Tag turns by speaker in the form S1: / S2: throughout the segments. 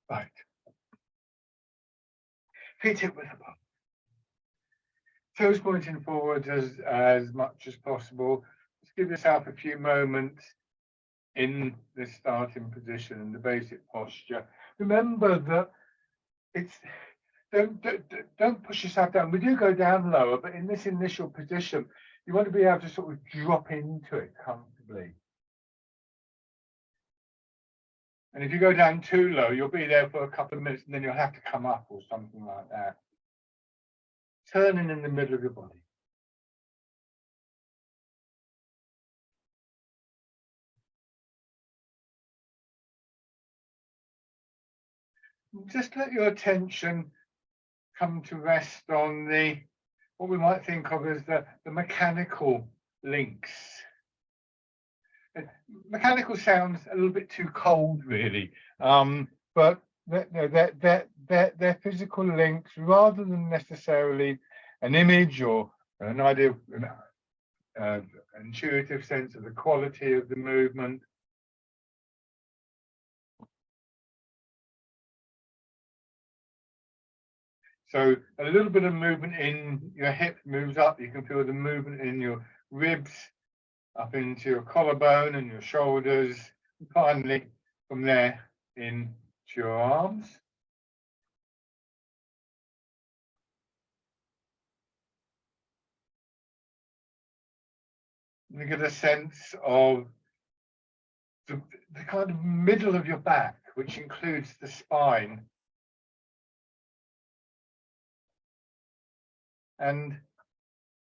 S1: Right. Feet hip width apart. Toes pointing forward as much as possible. Just give yourself a few moments in the starting position and the basic posture. Remember that it's don't push yourself down. We do go down lower, but in this initial position, you want to be able to sort of drop into it comfortably. And if you go down too low, you'll be there for a couple of minutes and then you'll have to come up or something like that. Turning in the middle of your body. Just let your attention come to rest on what we might think of as the mechanical links. Mechanical sounds a little bit too cold, really, but they're physical links rather than necessarily an image or an idea of an intuitive sense of the quality of the movement. So a little bit of movement in your hip moves up. You can feel the movement in your ribs, up into your collarbone and your shoulders. And finally, from there, into your arms. You get a sense of the kind of middle of your back, which includes the spine. And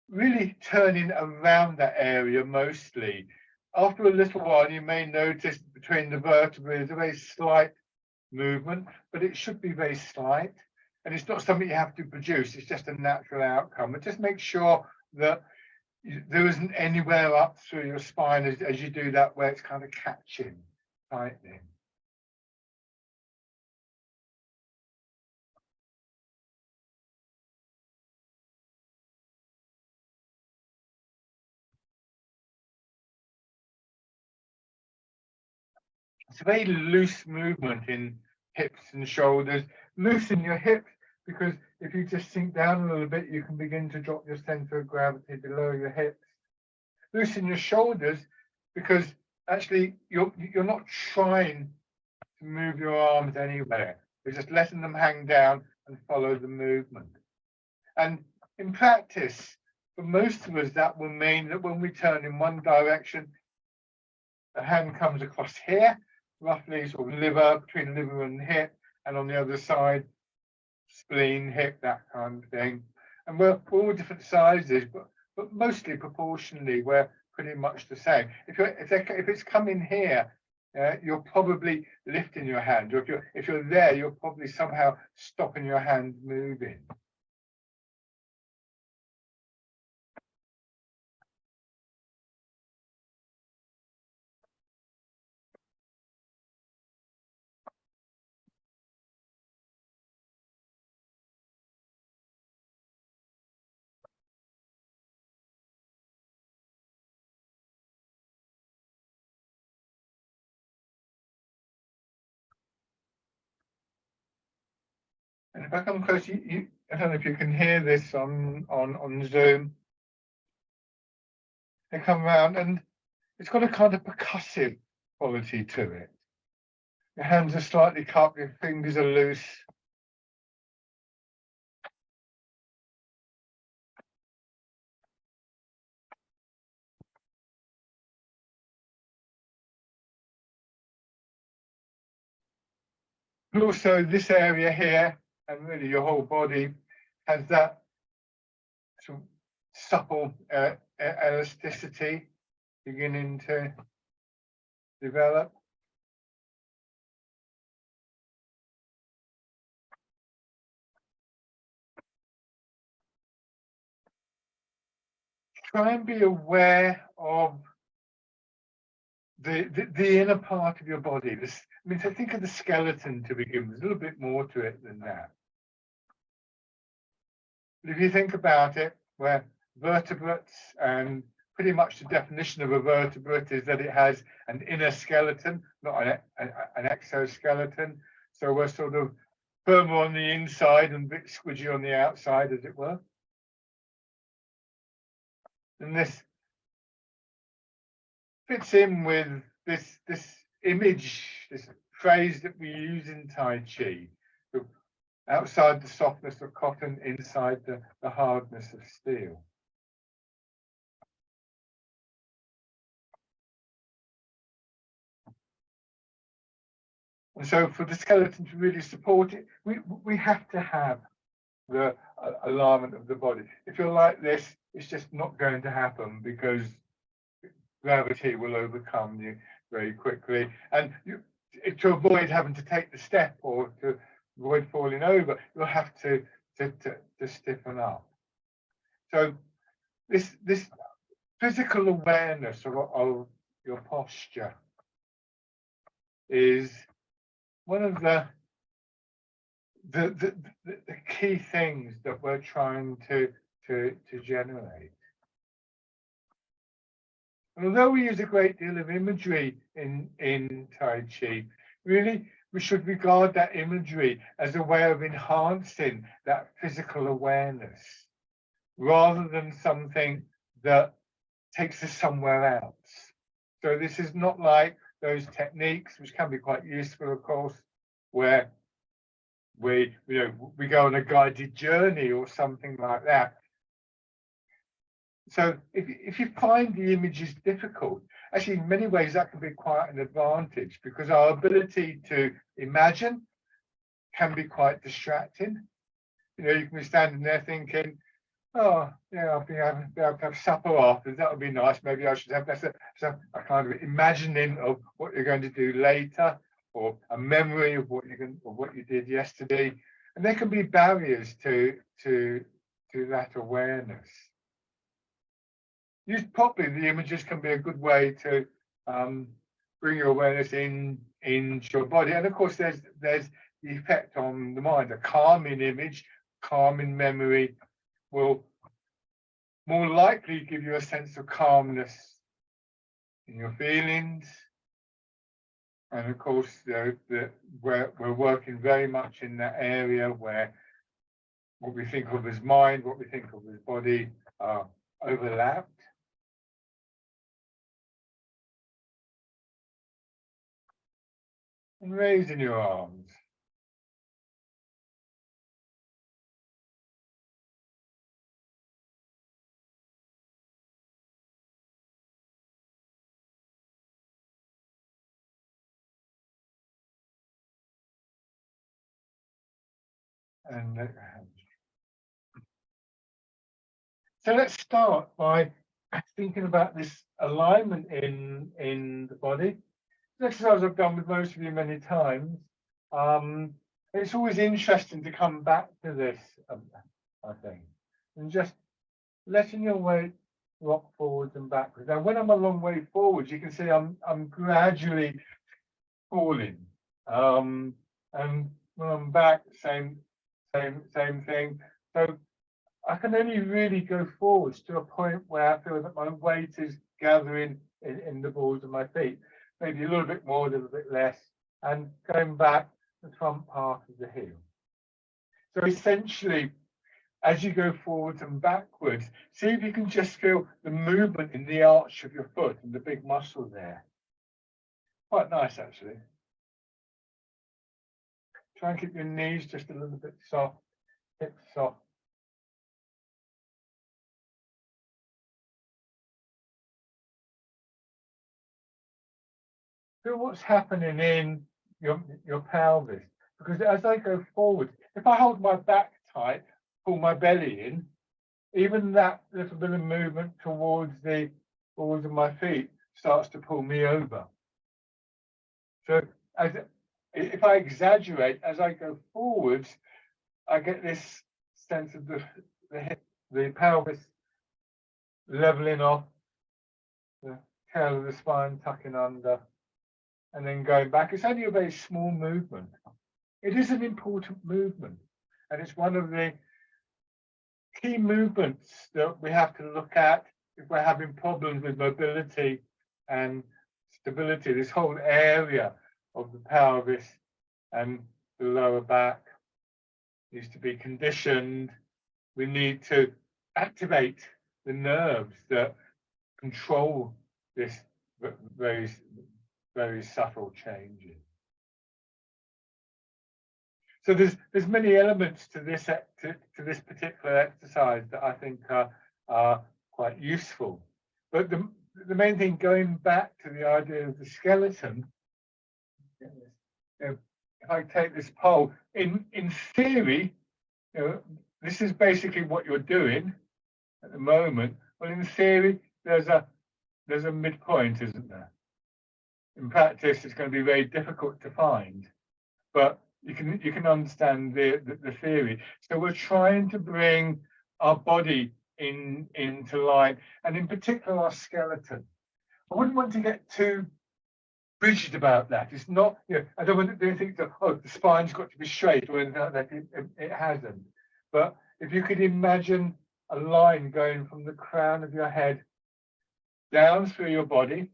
S1: really turning around that area mostly. After a little while, you may notice between the vertebrae there's a very slight movement, but it should be very slight. And it's not something you have to produce, it's just a natural outcome. But just make sure that there isn't anywhere up through your spine as you do that where it's kind of catching, tightening. It's a very loose movement in hips and shoulders. Loosen your hips, because if you just sink down a little bit, you can begin to drop your center of gravity below your hips. Loosen your shoulders, because actually you're not trying to move your arms anywhere. You're just letting them hang down and follow the movement. And in practice, for most of us, that will mean that when we turn in one direction, the hand comes across here, roughly sort of liver, between liver and hip, and on the other side, spleen, hip, that kind of thing. And we're all different sizes, but mostly proportionally, we're pretty much the same. If it's coming here, you're probably lifting your hand, or if you're there, you're probably somehow stopping your hand moving. And if I come close, I don't know if you can hear this on Zoom. They come around and it's got a kind of percussive quality to it. Your hands are slightly cupped, your fingers are loose. And also this area here, and really your whole body, has that sort of supple elasticity beginning to develop. Try and be aware of the inner part of your body. I mean, so think of the skeleton to begin with. There's a little bit more to it than that. But if you think about it, where vertebrates, and pretty much the definition of a vertebrate is that it has an inner skeleton, not an exoskeleton. So we're sort of firmer on the inside and a bit squidgy on the outside, as it were. And this fits in with this image, this phrase that we use in Tai Chi. Outside the softness of cotton, inside the hardness of steel. And so for the skeleton to really support it, we have to have the alignment of the body. If you're like this, it's just not going to happen because gravity will overcome you very quickly. And to avoid having to take the step or to avoid falling over, you'll have to stiffen up. So this physical awareness of your posture is one of the key things that we're trying to generate. And although we use a great deal of imagery in Tai Chi, really we should regard that imagery as a way of enhancing that physical awareness rather than something that takes us somewhere else. So this is not like those techniques, which can be quite useful, of course, where we go on a guided journey or something like that. So if you find the images difficult, actually in many ways that can be quite an advantage, because our ability to imagine can be quite distracting. You can be standing there thinking, oh, yeah, I'll be able to have supper after. That would be nice. Maybe I should have that. So a kind of imagining of what you're going to do later, or a memory of what you did yesterday, and there can be barriers to that awareness. Used properly, the images can be a good way to bring your awareness into your body, and of course, there's the effect on the mind. A calming image, calming memory will more likely give you a sense of calmness in your feelings. And of course, we're working very much in that area where what we think of as mind, what we think of as body are overlapped. And raising your arms. And so let's start by thinking about this alignment in the body. This exercise I've done with most of you many times. It's always interesting to come back to this, I think, and just letting your weight rock forwards and backwards. Now, when I'm a long way forwards, you can see I'm gradually falling, and when I'm back, same thing. So I can only really go forwards to a point where I feel that my weight is gathering in the balls of my feet, maybe a little bit more, a little bit less, and going back the front part of the heel. So essentially, as you go forwards and backwards, see if you can just feel the movement in the arch of your foot and the big muscle there. Quite nice, actually. Try and keep your knees just a little bit soft, hips soft. Feel what's happening in your pelvis, because as I go forward, if I hold my back tight, pull my belly in, even that little bit of movement towards the balls of my feet starts to pull me over. So if I exaggerate as I go forwards, I get this sense of the pelvis leveling off, the tail of the spine tucking under, and then going back. It's only a very small movement. It is an important movement, and it's one of the key movements that we have to look at if we're having problems with mobility and stability. This whole area of the pelvis and the lower back needs to be conditioned. We need to activate the nerves that control this very, very subtle changes. So there's many elements to this particular exercise that I think are quite useful. But the main thing, going back to the idea of the skeleton, if I take this pole, in theory, this is basically what you're doing at the moment. Well, in theory, there's a midpoint, isn't there? In practice, it's going to be very difficult to find, but you can understand the theory. So we're trying to bring our body into line, and in particular our skeleton. I wouldn't want to get too rigid about that. It's not, I don't want to think that, oh, the spine's got to be straight or anything like that. It hasn't. But if you could imagine a line going from the crown of your head down through your body,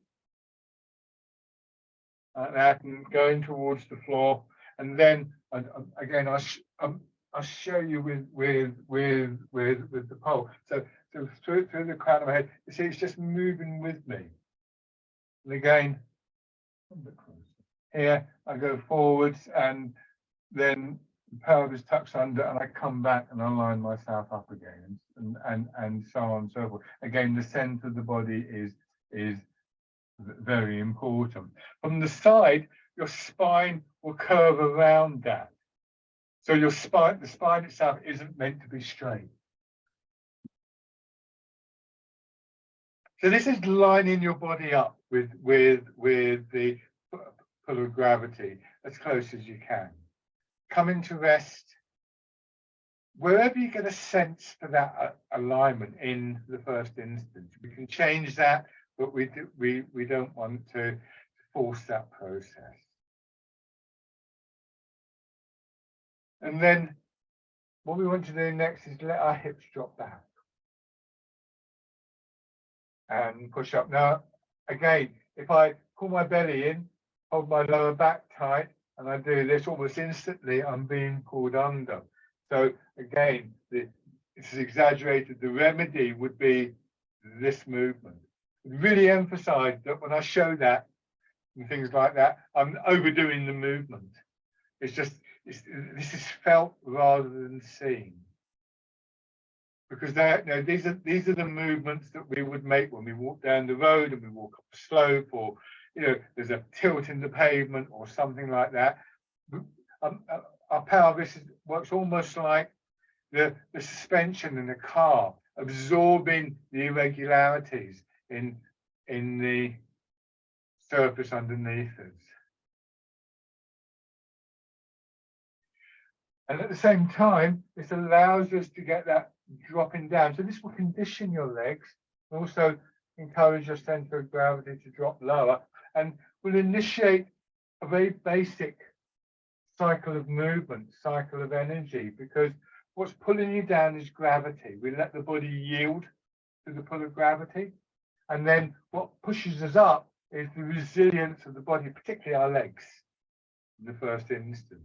S1: like that, and going towards the floor, and then again I'll show you with the pole. So through the crown of my head, you see it's just moving with me. And again, here I go forwards, and then the pelvis tucks under, and I come back and I line myself up again, and so on and so forth. Again, the centre of the body is very important. From the side, your spine will curve around that. So the spine itself isn't meant to be straight. So this is lining your body up with the pull of gravity as close as you can. Coming to rest. Wherever you get a sense for that alignment in the first instance, we can change that, but we don't want to force that process. And then what we want to do next is let our hips drop back and push up. Now, again, if I pull my belly in, hold my lower back tight, and I do this, almost instantly I'm being pulled under. So again, this is exaggerated. The remedy would be this movement. Really emphasize that when I show that and things like that, I'm overdoing the movement. It's just, this is felt rather than seen. Because these are the movements that we would make when we walk down the road and we walk up a slope, or there's a tilt in the pavement or something like that. Our pelvis works almost like the suspension in a car, absorbing the irregularities in the surface underneath us. And at the same time, this allows us to get that dropping down. So this will condition your legs, and also encourage your center of gravity to drop lower, and will initiate a very basic cycle of movement, cycle of energy, because what's pulling you down is gravity. We let the body yield to the pull of gravity, and then what pushes us up is the resilience of the body, particularly our legs, in the first instance.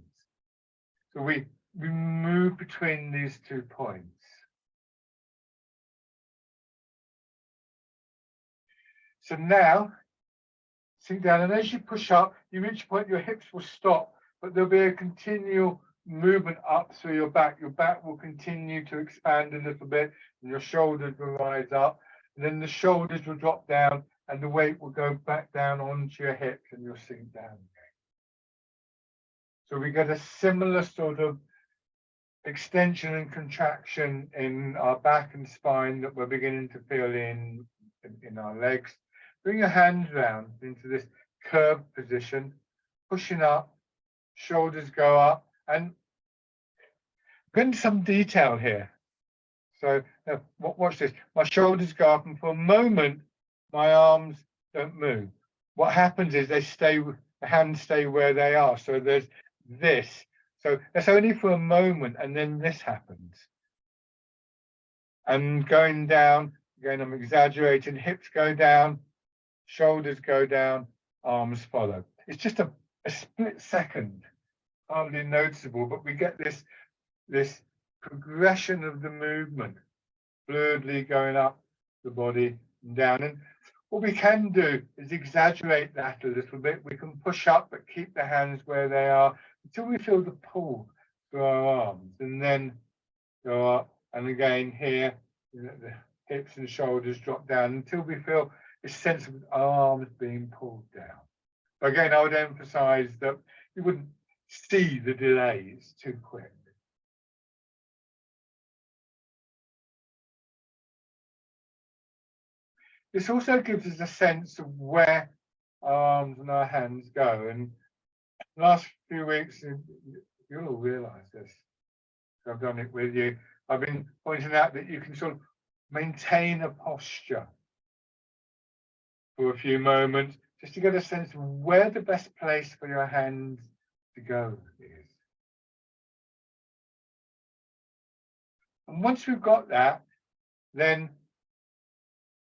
S1: So we move between these 2 points. So now, sink down, and as you push up, you reach a point your hips will stop, but there'll be a continual movement up through your back. Your back will continue to expand a little bit, and your shoulders will rise up, and then the shoulders will drop down, and the weight will go back down onto your hips, and you'll sink down again. So we get a similar sort of extension and contraction in our back and spine that we're beginning to feel in our legs. Bring your hands round into this curved position, pushing up, shoulders go up, and go into some detail here. So now, watch this. My shoulders go up, and for a moment, my arms don't move. What happens is the hands stay where they are. So there's this. So that's only for a moment, and then this happens. And going down, again, I'm exaggerating, hips go down, shoulders go down, arms follow. It's just a split second. hardly noticeable, but we get this progression of the movement, fluidly going up the body and down. And what we can do is exaggerate that a little bit. We can push up, but keep the hands where they are until we feel the pull through our arms, and then go up. And again here, the hips and shoulders drop down until we feel this sense of our arms being pulled down. But again, I would emphasize that you wouldn't see the delays too quick. This also gives us a sense of where our arms and our hands go. And the last few weeks, you'll all realize this. I've done it with you. I've been pointing out that you can sort of maintain a posture for a few moments just to get a sense of where the best place for your hands to go is. And once we've got that, then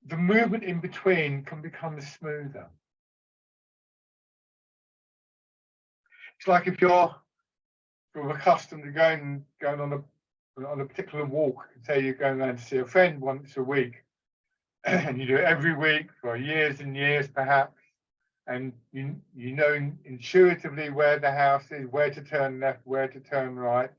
S1: the movement in between can become smoother. It's like if you're sort of accustomed to going on a particular walk, say you're going around to see a friend once a week, and you do it every week for years and years perhaps, and you know intuitively where the house is, where to turn left, where to turn right,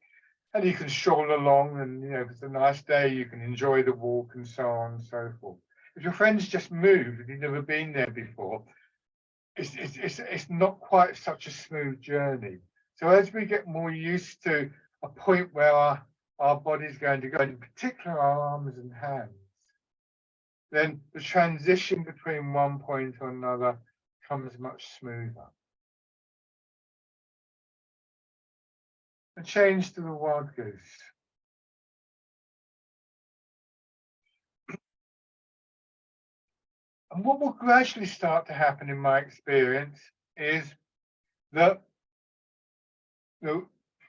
S1: and you can stroll along, and if it's a nice day you can enjoy the walk and so on and so forth. If your friend's just moved and you've never been there before, it's not quite such a smooth journey. So as we get more used to a point where our body's going to go, in particular our arms and hands, then the transition between one point or another comes much smoother. A change to the wild goose. And what will gradually start to happen in my experience is that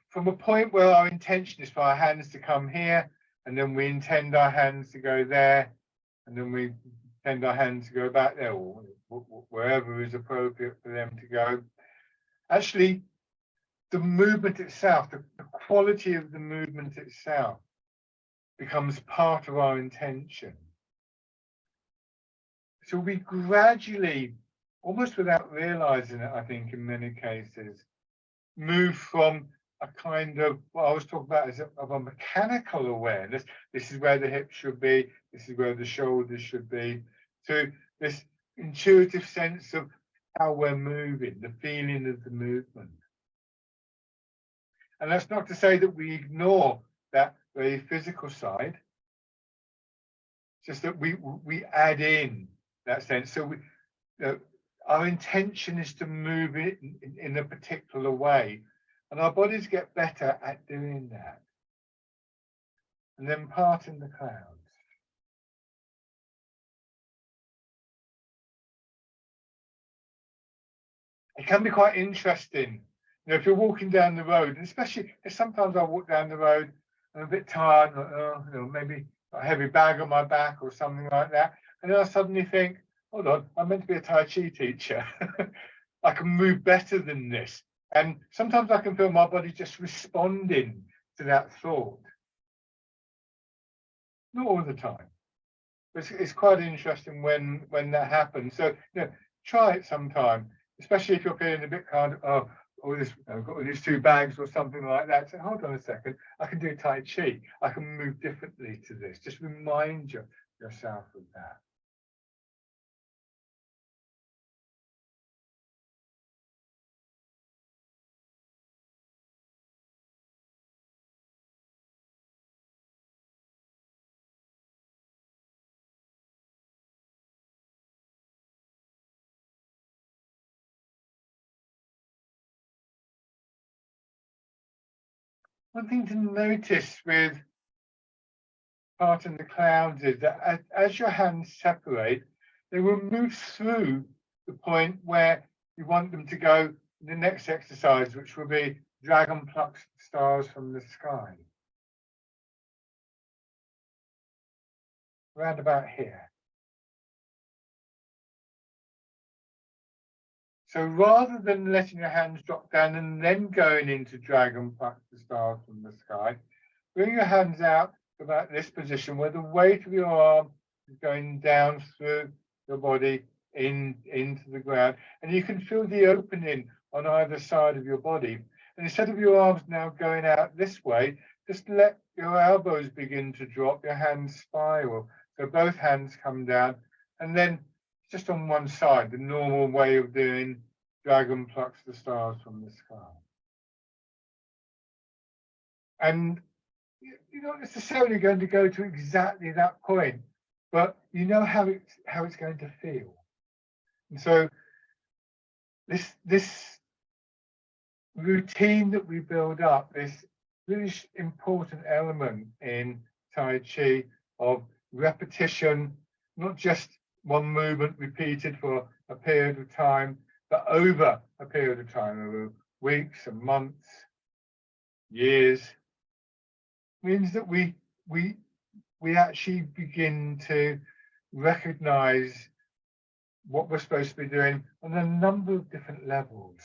S1: from a point where our intention is for our hands to come here, and then we intend our hands to go there, and then we intend our hands to go back there, or wherever is appropriate for them to go. Actually, the movement itself, the quality of the movement itself becomes part of our intention. So we gradually, almost without realizing it, I think in many cases, move from a kind of what I was talking about as of a mechanical awareness. This is where the hips should be, this is where the shoulders should be, to this intuitive sense of how we're moving, the feeling of the movement. And that's not to say that we ignore that very physical side, just that we add in that sense. So our intention is to move it in a particular way, and our bodies get better at doing that. And then parting the clouds. It can be quite interesting. If you're walking down the road, and especially if sometimes I walk down the road and I'm a bit tired, maybe a heavy bag on my back or something like that, and then I suddenly think, hold on, I'm meant to be a Tai Chi teacher. I can move better than this. And sometimes I can feel my body just responding to that thought. Not all the time. It's quite interesting when that happens. So try it sometime, especially if you're feeling a bit kind of, I've got these two bags or something like that. So hold on a second, I can do Tai Chi. I can move differently to this. Just remind yourself of that. One thing to notice with parting the clouds is that as your hands separate, they will move through the point where you want them to go in the next exercise, which will be dragon plucks stars from the sky. Around about here. So rather than letting your hands drop down and then going into dragon pluck the stars from the sky, bring your hands out to about this position where the weight of your arm is going down through your body into the ground, and you can feel the opening on either side of your body. And instead of your arms now going out this way, just let your elbows begin to drop, your hands spiral. So both hands come down, and then just on one side, the normal way of doing dragon plucks the stars from the sky. And you're not necessarily going to go to exactly that point, but you know how it's going to feel. And so this routine that we build up, this really important element in Tai Chi of repetition, not just one movement repeated for a period of time, but over a period of time, over weeks and months, years, means that we actually begin to recognize what we're supposed to be doing on a number of different levels.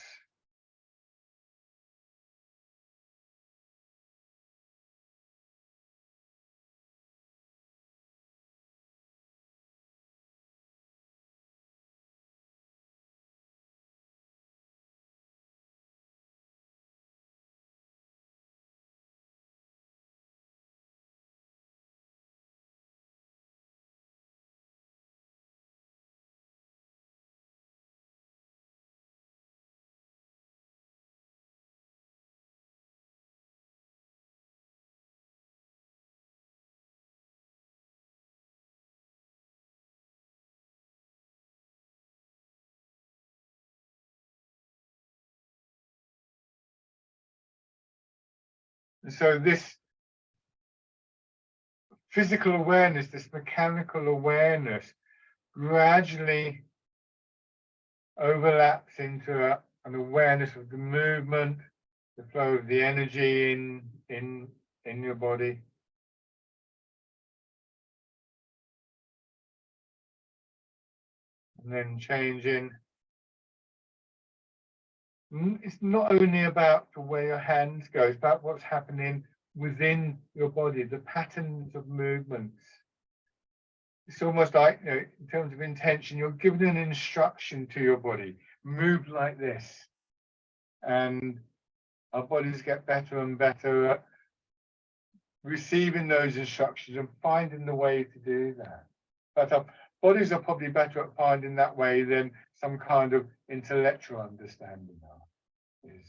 S1: And so this physical awareness, this mechanical awareness, gradually overlaps into an awareness of the movement, the flow of the energy in your body. And then changing. It's not only about the way your hands go, it's about what's happening within your body, the patterns of movements. It's almost like, you know, in terms of intention, you're giving an instruction to your body, move like this. And our bodies get better and better at receiving those instructions and finding the way to do that. But our bodies are probably better at finding that way than some kind of intellectual understanding is.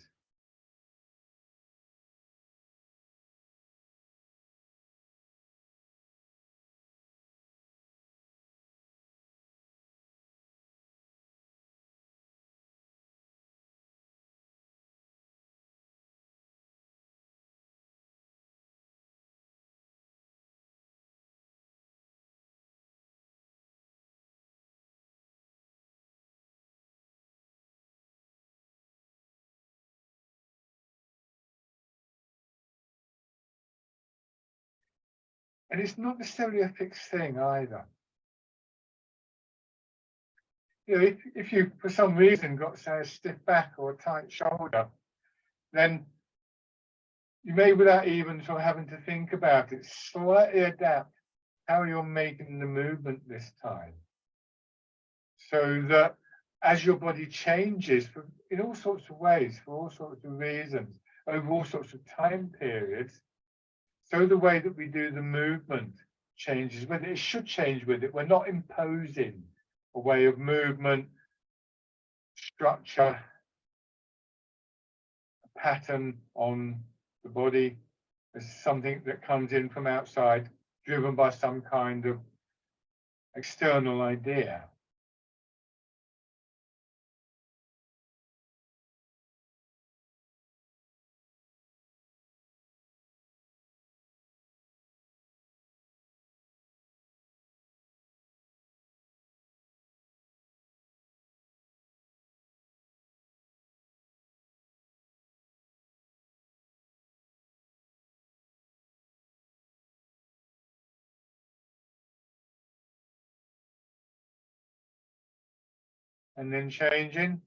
S1: And it's not necessarily a fixed thing either. You know, if you, for some reason, got, say, a stiff back or a tight shoulder, then you may, without even sort of having to think about it, slightly adapt how you're making the movement this time. So that as your body changes in all sorts of ways, for all sorts of reasons, over all sorts of time periods, so the way that we do the movement changes with it. It should change with it. We're not imposing a way of movement, structure, a pattern on the body as something that comes in from outside, driven by some kind of external idea. And then changing.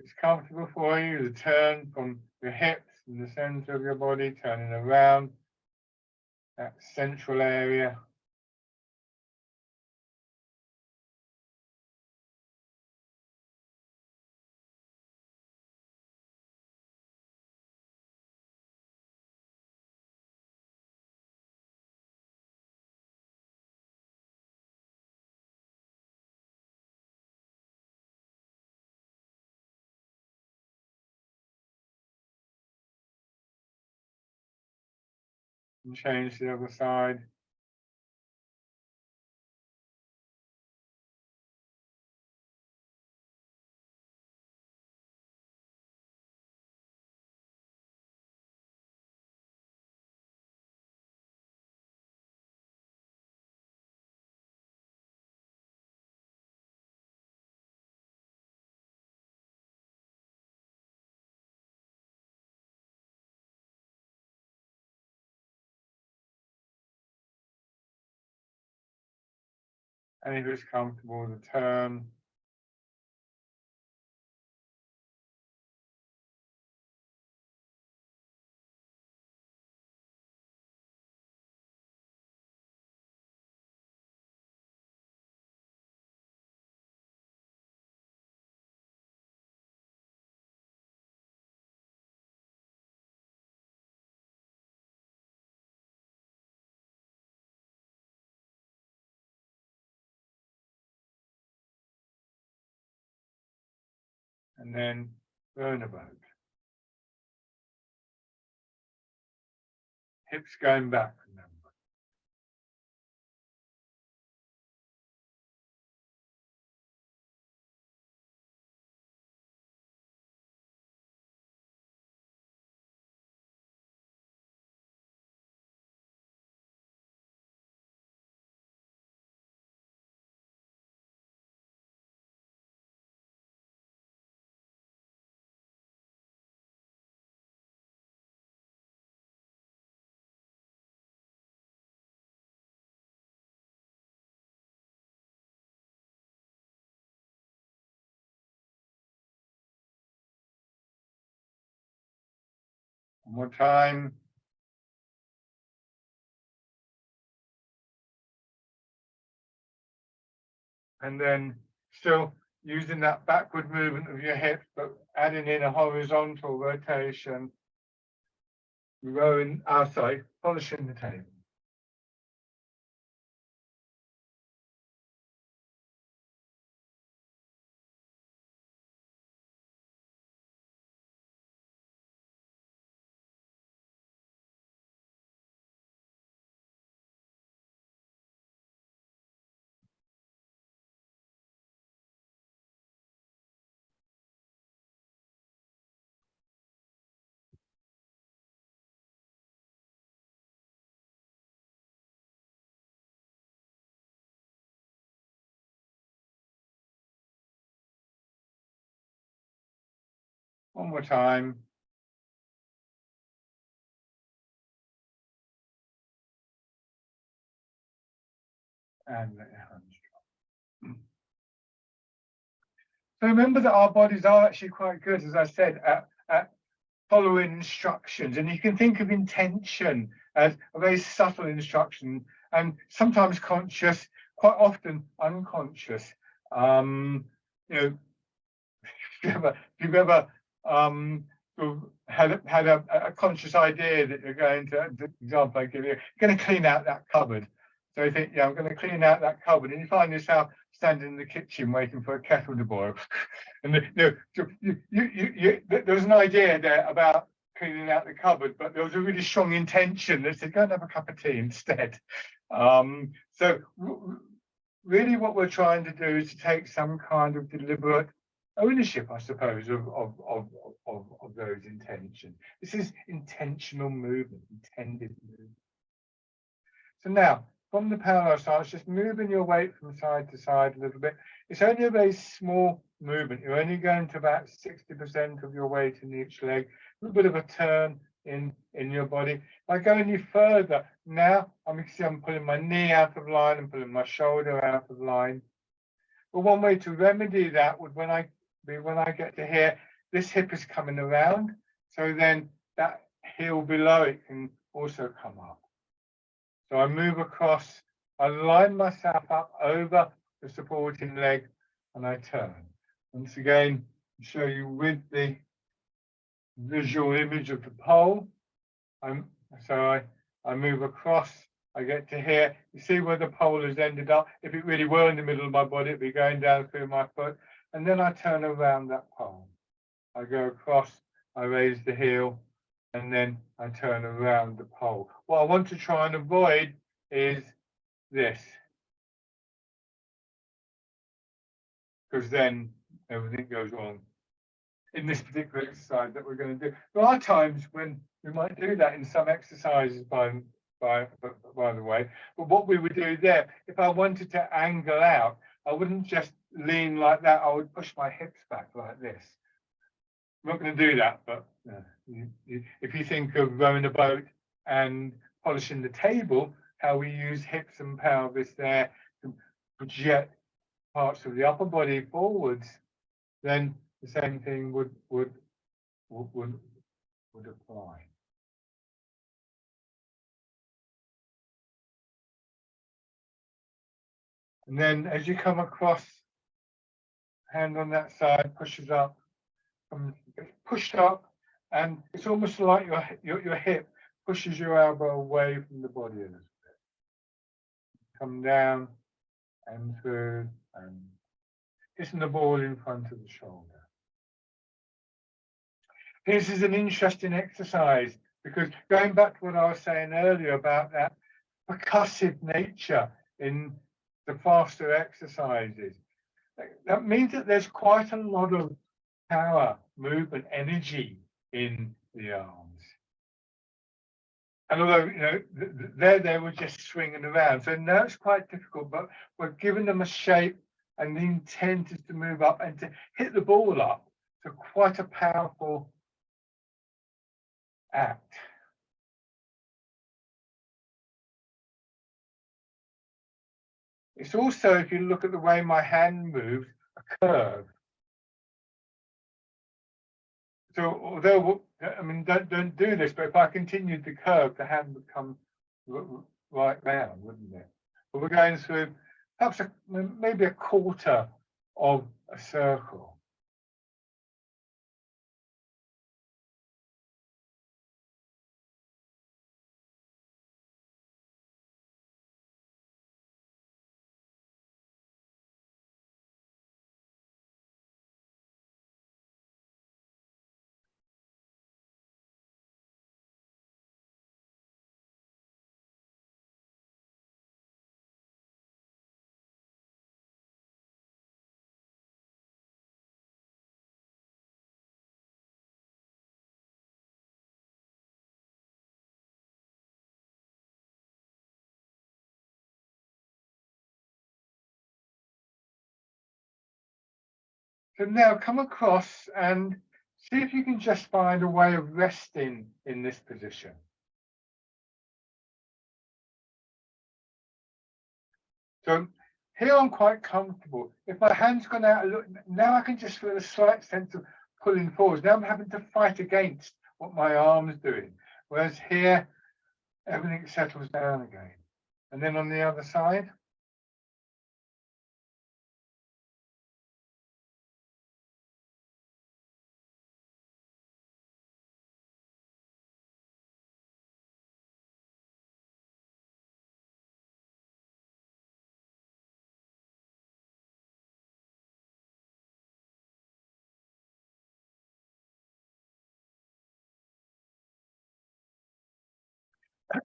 S1: it's comfortable for you, the turn from your hips in the center of your body, turning around that central area. And change to the other side. And if it's comfortable, the turn. And then Runneboat. Hips going back, remember. One more time. And then still using that backward movement of your hips, but adding in a horizontal rotation, rowing outside, polishing the table. One more time. And let your hands drop. So remember that our bodies are actually quite good, as I said, at following instructions. And you can think of intention as a very subtle instruction and sometimes conscious, quite often unconscious. You know, if you've ever sort of had a conscious idea that you're going to, the example I give you, you're going to clean out that cupboard. So you think, yeah, I'm going to clean out that cupboard, and you find yourself standing in the kitchen waiting for a kettle to boil. And there was an idea there about cleaning out the cupboard, but there was a really strong intention that said, go and have a cup of tea instead. So really what we're trying to do is to take some kind of deliberate ownership, I suppose, of those intentions. This is intentional movement, intended movement. So now, from the parallel side, just moving your weight from side to side a little bit. It's only a very small movement. You're only going to about 60% of your weight in each leg. A little bit of a turn in your body. By going any further, now I'm pulling my knee out of line and pulling my shoulder out of line. But one way to remedy that would when I get to here, this hip is coming around, so then that heel below it can also come up. So I move across, I line myself up over the supporting leg, and I turn. Once again, show you with the visual image of the pole. I move across, I get to here. You see where the pole has ended up. If it really were in the middle of my body, it'd be going down through my foot. And then I turn around that pole. I go across, I raise the heel, and then I turn around the pole. What I want to try and avoid is this, because then everything goes wrong in this particular exercise that we're going to do. There are times when we might do that in some exercises, by the way. But what we would do there, if I wanted to angle out, I wouldn't just lean like that. I would push my hips back like this. I'm not going to do that, but if you think of rowing a boat and polishing the table, how we use hips and pelvis there to project parts of the upper body forwards, then the same thing would apply. And then as you come across, hand on that side pushes up, pushed up, and it's almost like your hip pushes your elbow away from the body a little bit. Come down and through, and kissing the ball in front of the shoulder. This is an interesting exercise because going back to what I was saying earlier about that percussive nature in the faster exercises, that means that there's quite a lot of power, movement, energy in the arms. And although, you know, they were just swinging around. So now it's quite difficult, but we're giving them a shape, and the intent is to move up and to hit the ball up. So quite a powerful act. It's also, if you look at the way my hand moves, a curve. So although, I mean, don't do this, but if I continued the curve, the hand would come right round, wouldn't it? But we're going through perhaps maybe a quarter of a circle. So now come across and see if you can just find a way of resting in this position. So here I'm quite comfortable. If my hand's gone out, look, now I can just feel a slight sense of pulling forwards. Now I'm having to fight against what my arm's doing. Whereas here, everything settles down again. And then on the other side.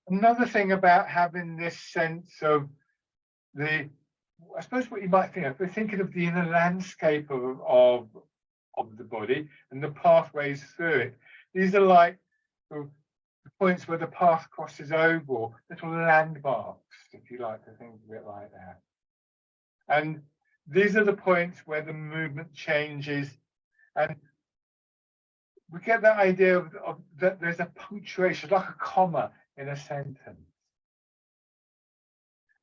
S1: Another thing about having this sense of I suppose what you might think of, we're thinking of the inner landscape of the body and the pathways through it. These are like the points where the path crosses over, little landmarks, if you like to think of it like that. And these are the points where the movement changes, and we get that idea of that there's a punctuation, like a comma in a sentence.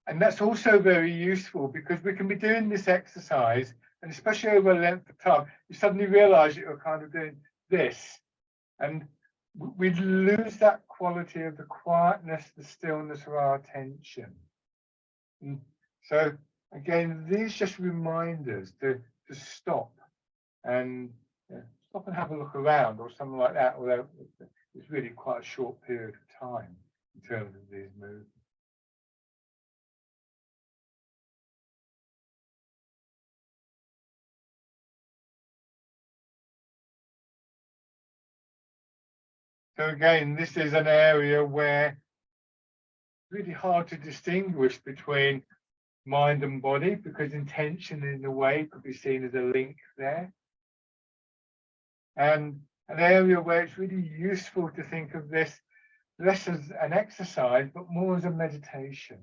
S1: And that's also very useful because we can be doing this exercise and especially over a length of time, you suddenly realize that you're kind of doing this, and we lose that quality of the quietness, the stillness of our attention. And so again, these just reminders to stop and stop and have a look around or something like that, although it's really quite a short period of time in terms of these movements. So again, this is an area where it's really hard to distinguish between mind and body, because intention in a way could be seen as a link there. And an area where it's really useful to think of this less as an exercise, but more as a meditation.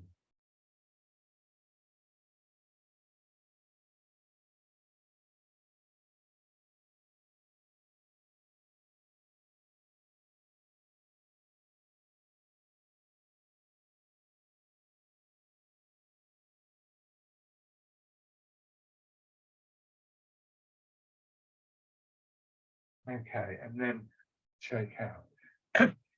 S1: Okay, and then shake out.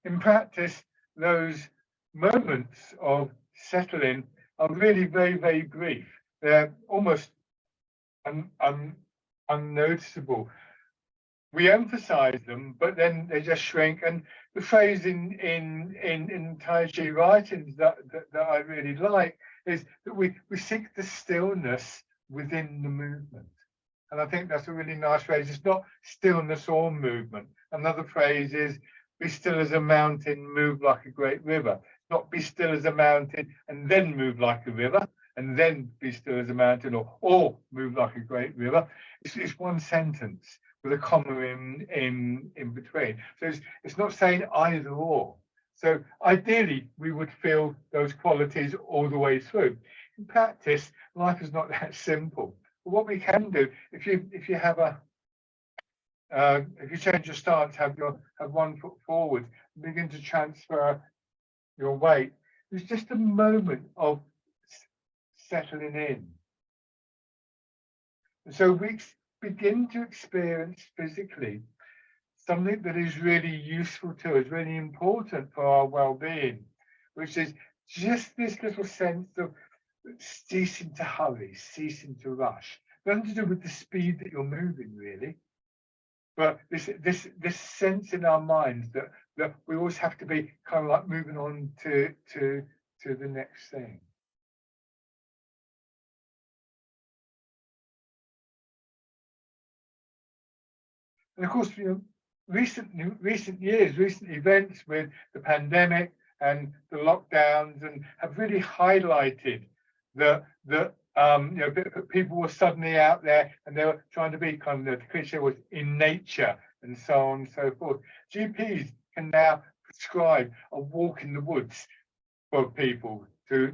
S1: In practice, those moments of settling are really very, very brief. They're almost unnoticeable. We emphasize them, but then they just shrink. And the phrase in Tai Chi writings that I really like is that we seek the stillness within the movement. And I think that's a really nice phrase. It's not stillness or movement. Another phrase is be still as a mountain, move like a great river. Not be still as a mountain and then move like a river, and then be still as a mountain, or move like a great river. It's one sentence with a comma in between. So it's not saying either or. So ideally, we would feel those qualities all the way through. In practice, life is not that simple. But what we can do, if you have a if you change your stance, have 1 foot forward, begin to transfer your weight. There's just a moment of settling in. And so we begin to experience physically something that is really useful to us, really important for our well-being, which is just this little sense of ceasing to hurry, ceasing to rush. Nothing to do with the speed that you're moving, really, but this sense in our minds that we always have to be kind of like moving on to the next thing. And of course, recent events with the pandemic and the lockdowns and have really highlighted that people were suddenly out there and they were trying to be kind of, the cliche was in nature and so on and so forth. GPs can now prescribe a walk in the woods for people to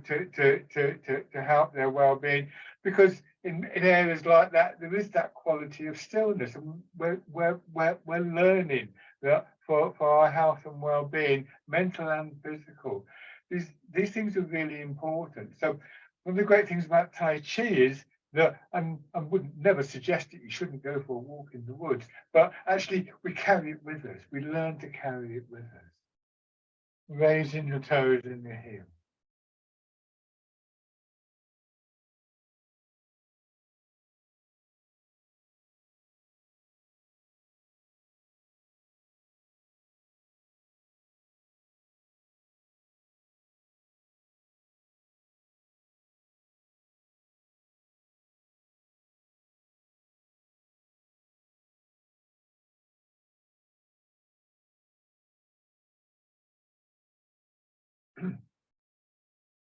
S1: help their well-being, because in areas like that there is that quality of stillness, and we're learning that for our health and well-being, mental and physical, these things are really important. So one of the great things about Tai Chi is that, and I would never suggest that you shouldn't go for a walk in the woods, but actually we carry it with us. We learn to carry it with us. Raising your toes and your heel.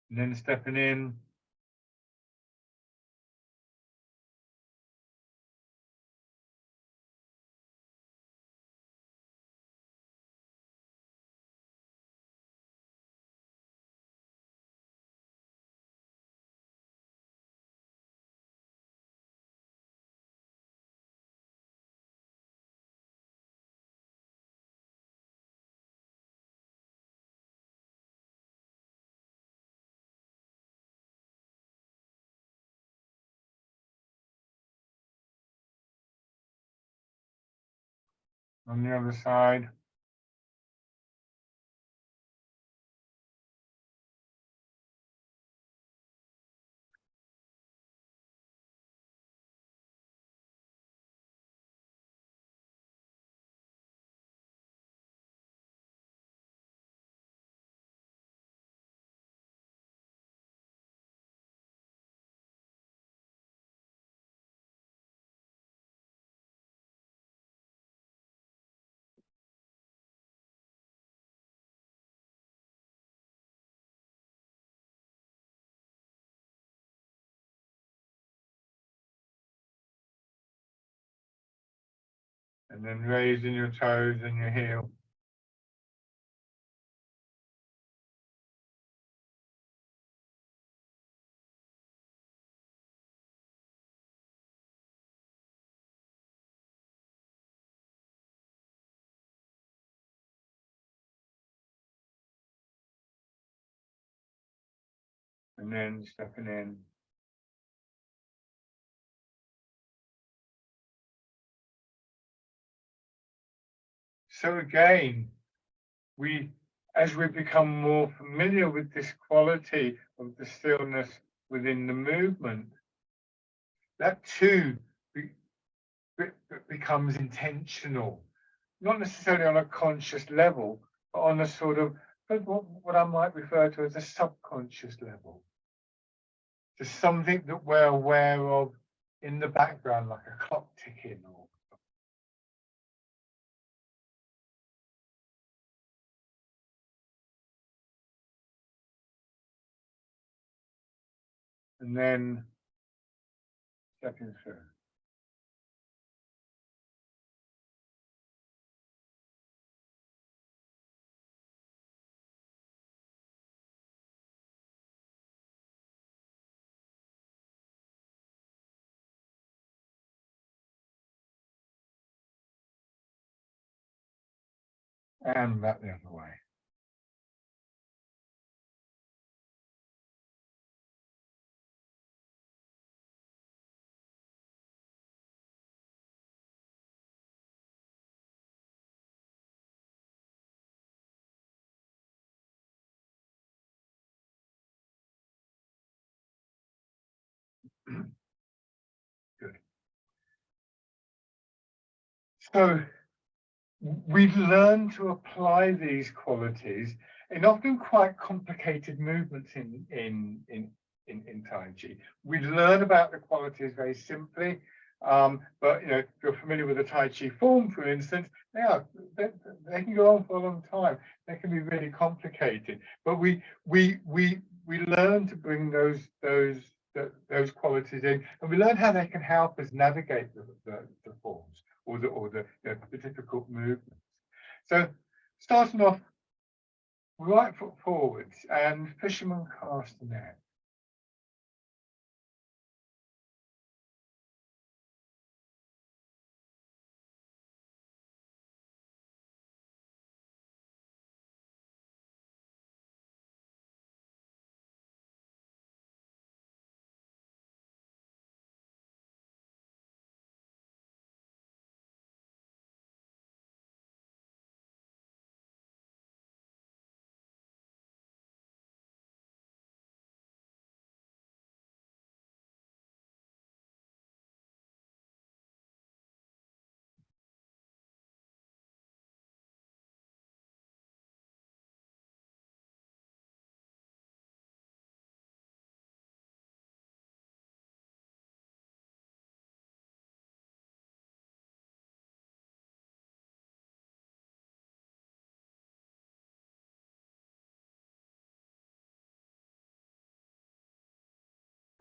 S1: And then stepping in. On the other side. And then raising your toes and your heel. And then stepping in. So again, as we become more familiar with this quality of the stillness within the movement, that too becomes intentional, not necessarily on a conscious level, but on a sort of what I might refer to as a subconscious level. There's something that we're aware of in the background, like a clock ticking or and then stepping through. And back the other way. Good. So we've learned to apply these qualities in often quite complicated movements in Tai Chi. We learn about the qualities very simply, but if you're familiar with the Tai Chi form, for instance, they can go on for a long time. They can be really complicated, but we learn to bring those qualities in, and we learn how they can help us navigate the forms or the difficult movements. So starting off, right foot forwards and fisherman cast net.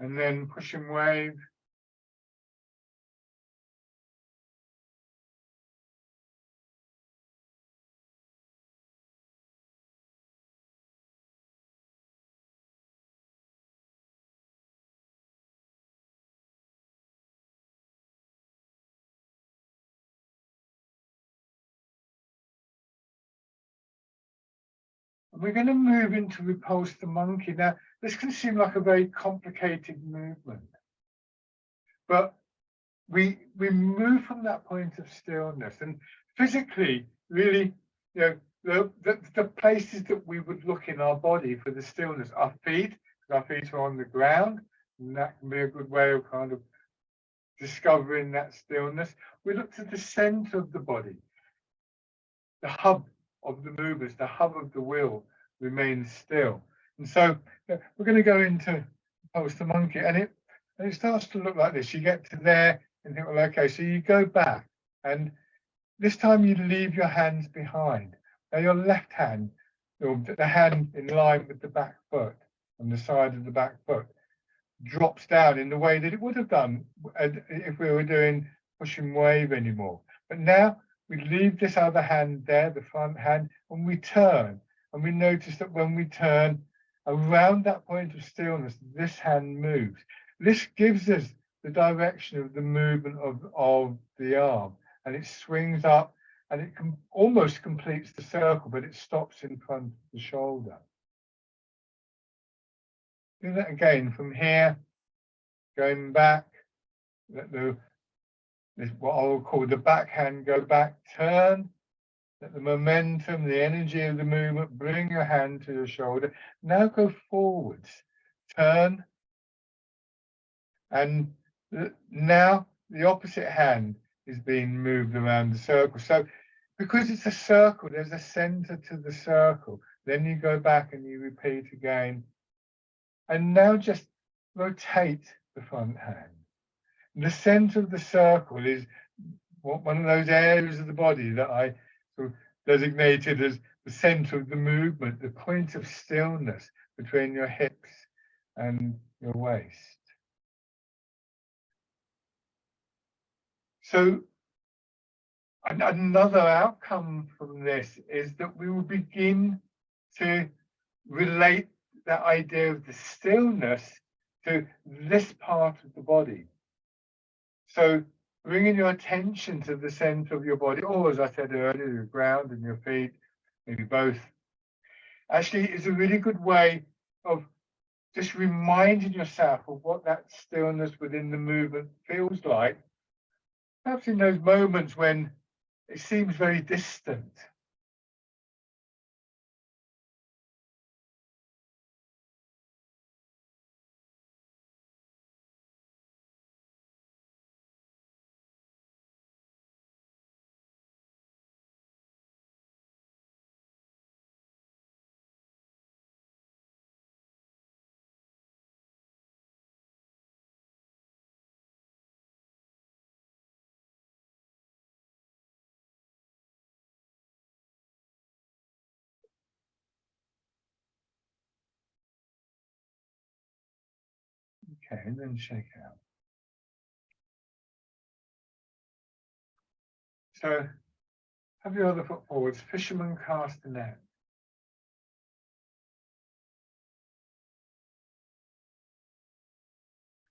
S1: And then pushing wave. We're going to move into repulse the monkey. Now, this can seem like a very complicated movement, but we move from that point of stillness, and physically, really, the places that we would look in our body for the stillness, our feet, because our feet are on the ground, and that can be a good way of kind of discovering that stillness. We look to the center of the body, the hub of the movements, the hub of the will remains still. And so we're going to go into pose the monkey, and it starts to look like this. You get to there and think, well, okay, so you go back, and this time you leave your hands behind. Now your left hand, the hand in line with the back foot, on the side of the back foot, drops down in the way that it would have done if we were doing push and wave anymore. But now we leave this other hand there, the front hand, and we turn. And we notice that when we turn around that point of stillness, this hand moves. This gives us the direction of the movement of the arm, and it swings up, and it almost completes the circle, but it stops in front of the shoulder. Do that again from here, going back. Let what I will call the backhand go back, turn. Let the momentum, the energy of the movement, bring your hand to your shoulder. Now go forwards, turn, and now the opposite hand is being moved around the circle. So because it's a circle, there's a center to the circle. Then you go back and you repeat again. And now just rotate the front hand. The center of the circle is one of those areas of the body that I sort of designated as the center of the movement, the point of stillness between your hips and your waist. So another outcome from this is that we will begin to relate that idea of the stillness to this part of the body. So bringing your attention to the center of your body, or as I said earlier, your ground and your feet, maybe both, actually is a really good way of just reminding yourself of what that stillness within the movement feels like. Perhaps in those moments when it seems very distant. Okay, and then shake out. So have your other foot forwards, fisherman cast the net.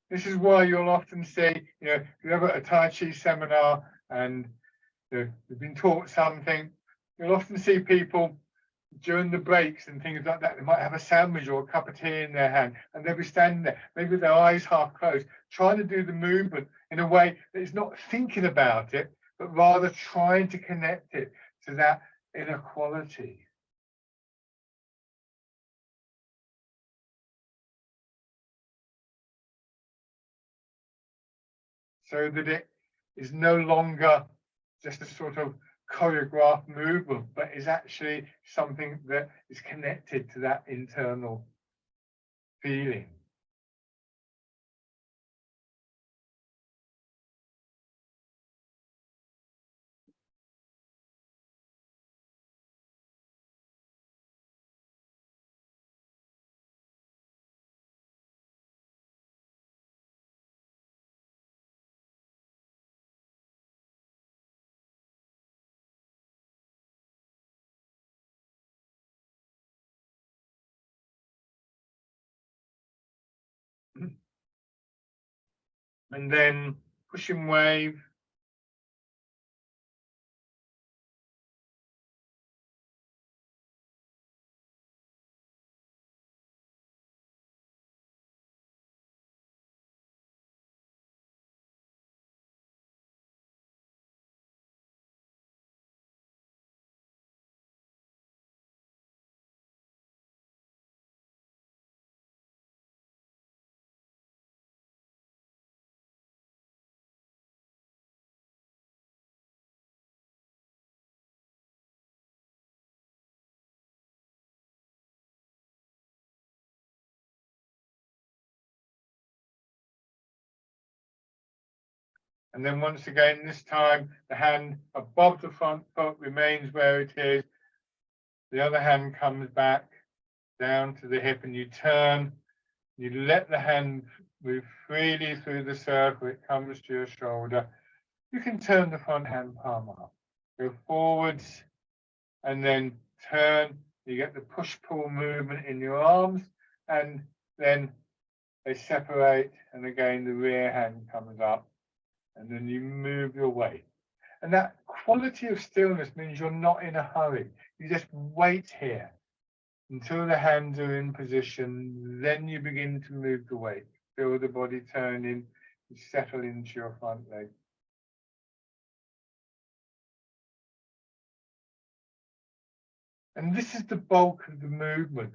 S1: This is why you'll often see, if you have a Tai Chi seminar and you've been taught something, you'll often see people during the breaks and things like that. They might have a sandwich or a cup of tea in their hand, and they'll be standing there, maybe with their eyes half closed, trying to do the movement in a way that is not thinking about it, but rather trying to connect it to that inner quality. So that it is no longer just a sort of choreographed movement, but is actually something that is connected to that internal feeling. And then push and wave. And then once again, this time the hand above the front foot remains where it is. The other hand comes back down to the hip and you turn. You let the hand move freely through the circle. It comes to your shoulder. You can turn the front hand palm up. Go forwards and then turn. You get the push-pull movement in your arms and then they separate and again the rear hand comes up and then you move your weight. And that quality of stillness means you're not in a hurry. You just wait here until the hands are in position. Then you begin to move the weight. Feel the body turning. You settle into your front leg. And this is the bulk of the movement.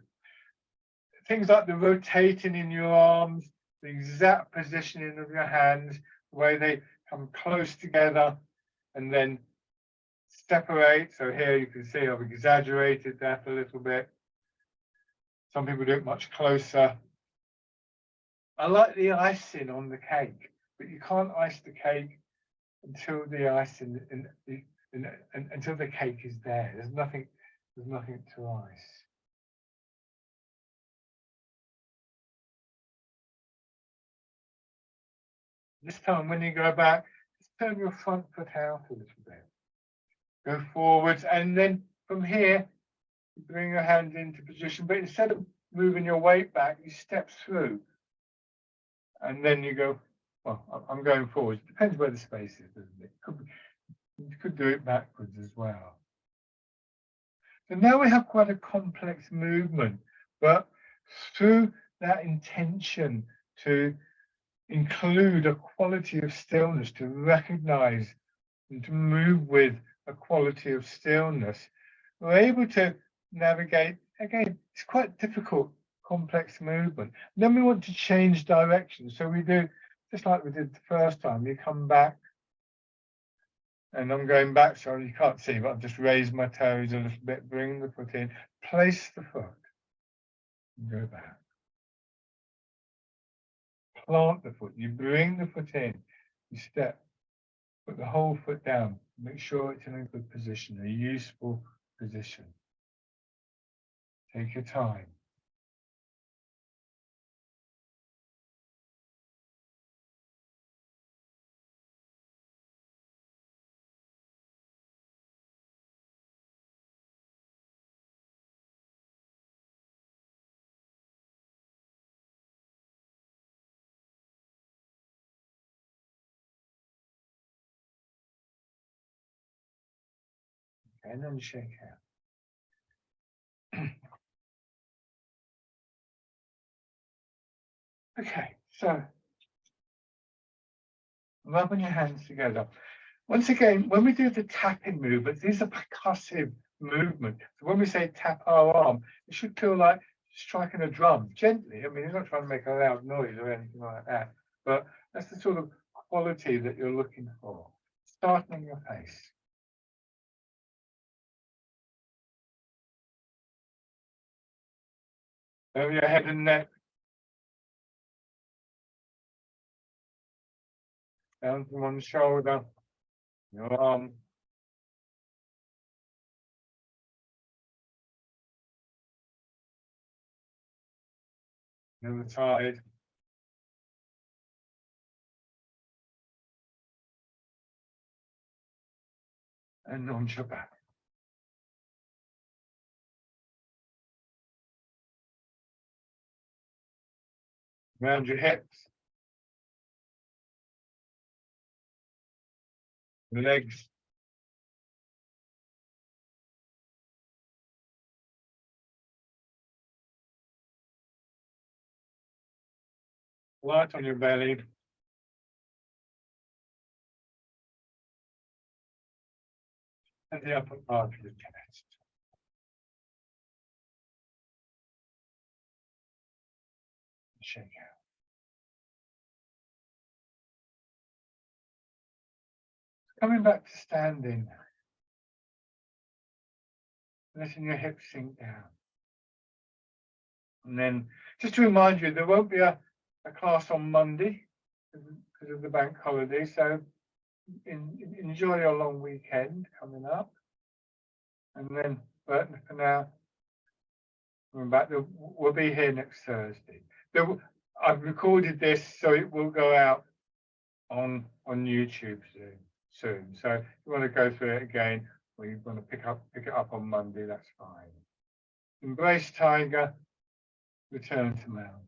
S1: Things like the rotating in your arms, the exact positioning of your hands, the way they come close together and then separate. So here you can see I've exaggerated that a little bit. Some people do it much closer. I like the icing on the cake, but you can't ice the cake until the icing until the cake is there. There's nothing to ice. This time when you go back, just turn your front foot out a little bit. Go forwards and then from here, you bring your hand into position, but instead of moving your weight back, you step through. And then you go, well, I'm going forwards. Depends where the space is, doesn't it? You could do it backwards as well. So now we have quite a complex movement, but through that intention to include a quality of stillness, to recognize and to move with a quality of stillness, we're able to navigate. Again, it's quite difficult, complex movement. And then we want to change direction. So we do, just like we did the first time, you come back. And I'm going back, so you can't see, but I've just raised my toes a little bit, bring the foot in, place the foot, and go back. Plant the foot, you bring the foot in, you step, put the whole foot down, make sure it's in a good position, a useful position. Take your time. And then shake out. Okay, so rubbing your hands together. Once again, when we do the tapping movement, these are percussive movement. So when we say tap our arm, it should feel like striking a drum gently. I mean, you're not trying to make a loud noise or anything like that, but that's the sort of quality that you're looking for. Starting in your face. Over your head and neck. Down to one shoulder, your arm. The other side. And onto your back. Round your hips. The legs. Light on your belly. And the upper part of the chest. Shake out. Coming back to standing. Letting your hips sink down. And then just to remind you, there won't be a class on Monday because of the bank holiday. So enjoy your long weekend coming up. And then, but for now, we're back. We'll be here next Thursday. I've recorded this, so it will go out on YouTube soon. So if you want to go through it again, or you want to pick it up on Monday, that's fine. Embrace tiger, return to mountain.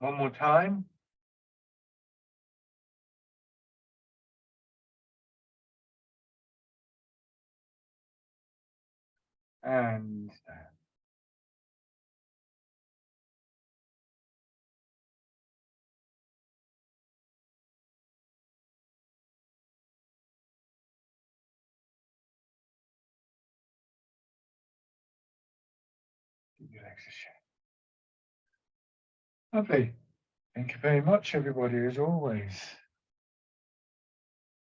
S1: One more time. And stand. Give your legs a shake. Lovely. Thank you very much, everybody, as always.